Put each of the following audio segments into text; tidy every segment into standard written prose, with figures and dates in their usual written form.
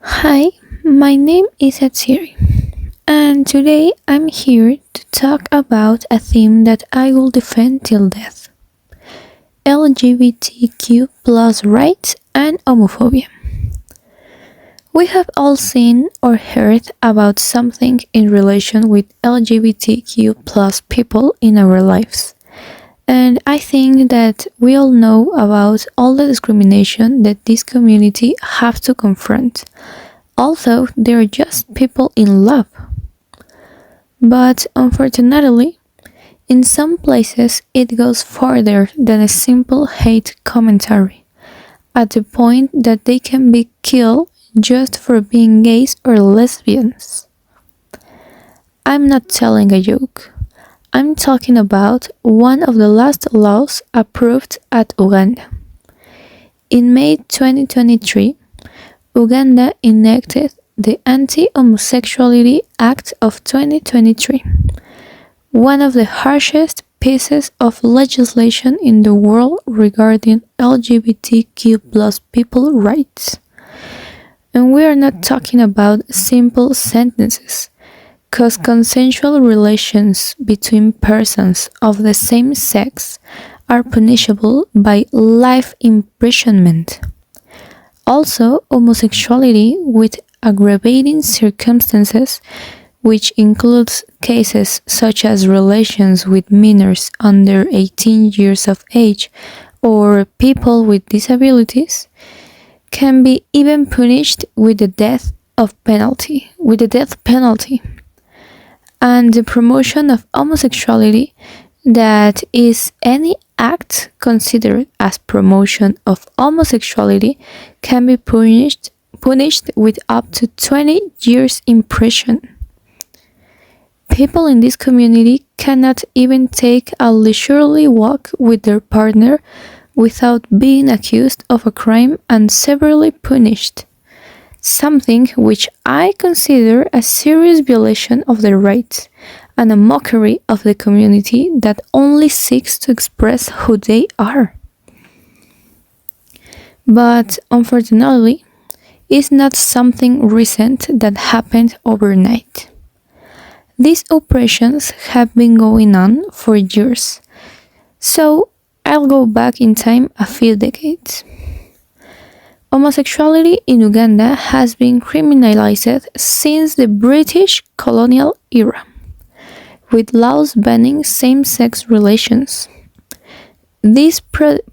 Hi, my name is Atsiri, and today I'm here to talk about a theme that I will defend till death: LGBTQ plus rights and homophobia. We have all seen or heard about something in relation with LGBTQ plus people in our lives. And I think that we all know about all the discrimination that this community have to confront, although they're just people in love. But unfortunately, in some places it goes further than a simple hate commentary, at the point that they can be killed just for being gays or lesbians. I'm not telling a joke. I'm talking about one of the last laws approved at Uganda. In May 2023, Uganda enacted the Anti-Homosexuality Act of 2023, one of the harshest pieces of legislation in the world regarding LGBTQ plus people rights. And we are not talking about simple sentences, because consensual relations between persons of the same sex are punishable by life imprisonment. Also, homosexuality with aggravating circumstances, which includes cases such as relations with minors under 18 years of age or people with disabilities, can be even punished with the death penalty. And the promotion of homosexuality, that is any act considered as promotion of homosexuality, can be punished with up to 20 years in prison. People in this community cannot even take a leisurely walk with their partner without being accused of a crime and severely punished, something which I consider a serious violation of their rights and a mockery of the community that only seeks to express who they are. But unfortunately, it's not something recent that happened overnight. These oppressions have been going on for years, so I'll go back in time a few decades. Homosexuality in Uganda has been criminalized since the British colonial era, with laws banning same-sex relations. These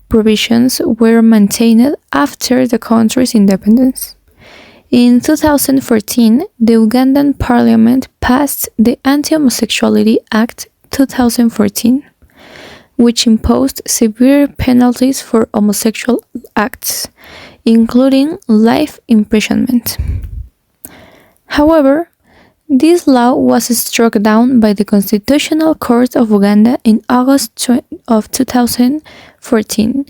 provisions were maintained after the country's independence. In 2014, the Ugandan parliament passed the Anti-Homosexuality Act 2014, which imposed severe penalties for homosexual acts, including life imprisonment. However, this law was struck down by the Constitutional Court of Uganda in August of 2014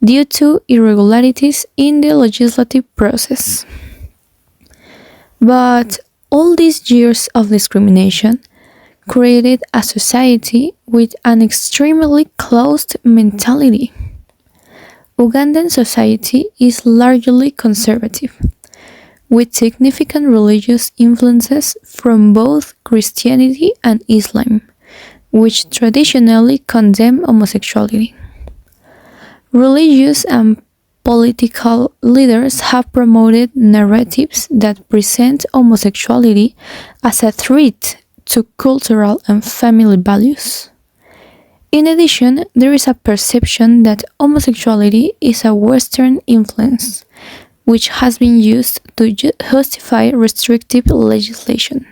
due to irregularities in the legislative process. But all these years of discrimination created a society with an extremely closed mentality. Ugandan society is largely conservative, with significant religious influences from both Christianity and Islam, which traditionally condemn homosexuality. Religious and political leaders have promoted narratives that present homosexuality as a threat to cultural and family values. In addition, there is a perception that homosexuality is a Western influence, which has been used to justify restrictive legislation.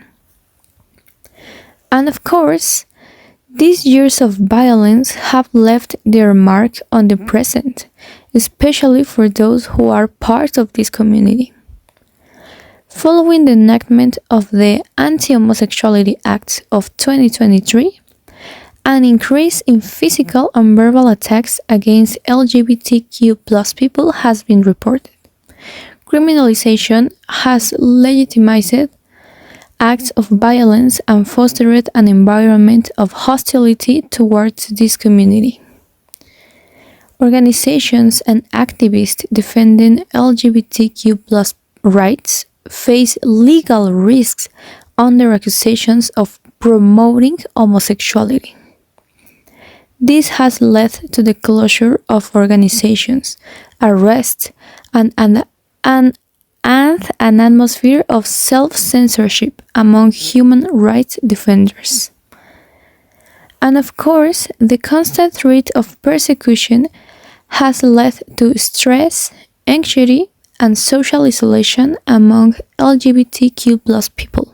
And of course, these years of violence have left their mark on the present, especially for those who are part of this community. Following the enactment of the Anti-Homosexuality Act of 2023, an increase in physical and verbal attacks against LGBTQ plus people has been reported. Criminalization has legitimized acts of violence and fostered an environment of hostility towards this community. Organizations and activists defending LGBTQ plus rights face legal risks under accusations of promoting homosexuality. This has led to the closure of organizations, arrests, and an atmosphere of self-censorship among human rights defenders. And of course, the constant threat of persecution has led to stress, anxiety, and social isolation among LGBTQ people.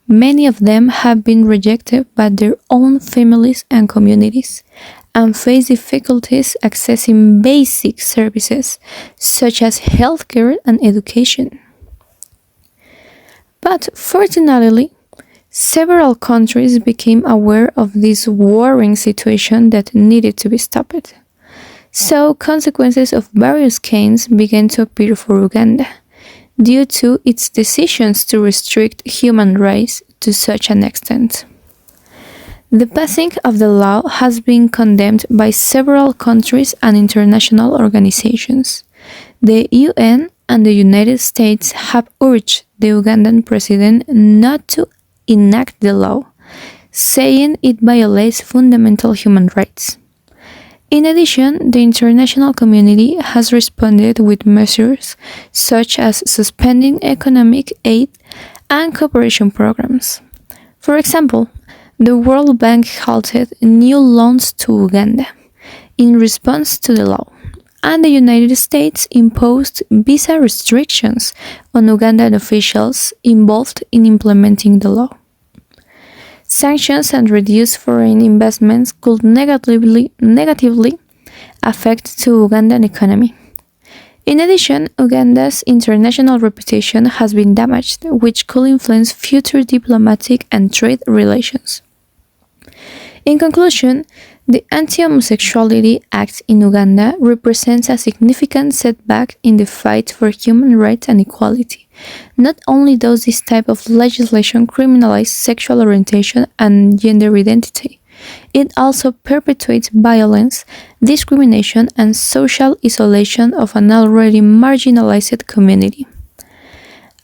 Many of them have been rejected by their own families and communities and face difficulties accessing basic services such as healthcare and education. But fortunately, several countries became aware of this worrying situation that needed to be stopped. So consequences of various kinds began to appear for Uganda due to its decisions to restrict human rights to such an extent. The passing of the law has been condemned by several countries and international organizations. The UN and the United States have urged the Ugandan president not to enact the law, saying it violates fundamental human rights. In addition, the international community has responded with measures such as suspending economic aid and cooperation programs. For example, the World Bank halted new loans to Uganda in response to the law, and the United States imposed visa restrictions on Ugandan officials involved in implementing the law. Sanctions and reduced foreign investments could negatively affect the Ugandan economy. In addition, Uganda's international reputation has been damaged, which could influence future diplomatic and trade relations. In conclusion, the Anti-Homosexuality Act in Uganda represents a significant setback in the fight for human rights and equality. Not only does this type of legislation criminalize sexual orientation and gender identity, it also perpetuates violence, discrimination, and social isolation of an already marginalized community.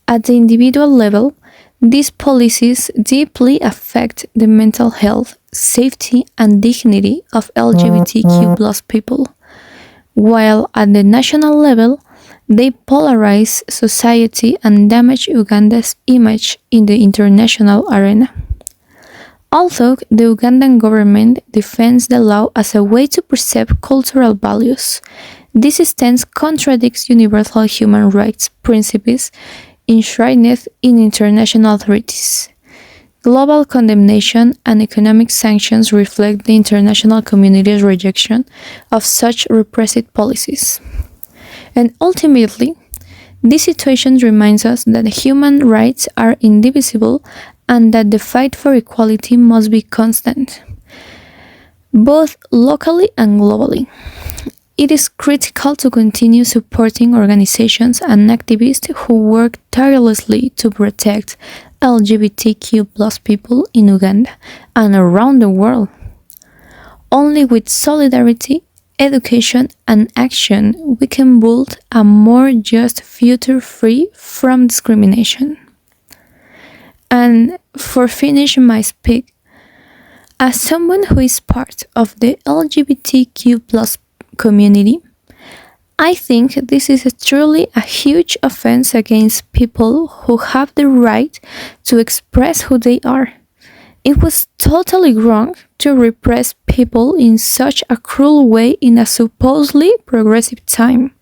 At the individual level, these policies deeply affect the mental health, safety, and dignity of LGBTQ+ people, while at the national level, they polarize society and damage Uganda's image in the international arena. Although the Ugandan government defends the law as a way to preserve cultural values, this stance contradicts universal human rights principles enshrined in international treaties. Global condemnation and economic sanctions reflect the international community's rejection of such repressive policies. And ultimately, this situation reminds us that human rights are indivisible and that the fight for equality must be constant, both locally and globally. It is critical to continue supporting organizations and activists who work tirelessly to protect LGBTQ+ people in Uganda and around the world. Only with solidarity, education, and action we can build a more just future free from discrimination. And for finishing my speech, as someone who is part of the LGBTQ+ community, I think this is truly a huge offense against people who have the right to express who they are. It was totally wrong to repress people in such a cruel way in a supposedly progressive time.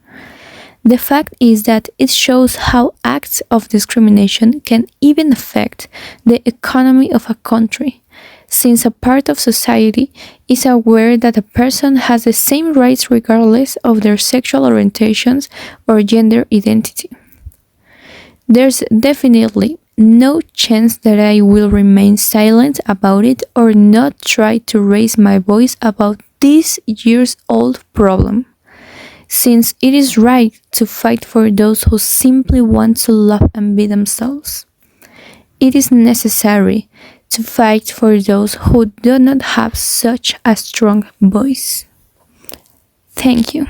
The fact is that it shows how acts of discrimination can even affect the economy of a country, since a part of society is aware that a person has the same rights regardless of their sexual orientations or gender identity. There's definitely no chance that I will remain silent about it or not try to raise my voice about this years-old problem, since it is right to fight for those who simply want to love and be themselves. It is necessary to fight for those who do not have such a strong voice. Thank you.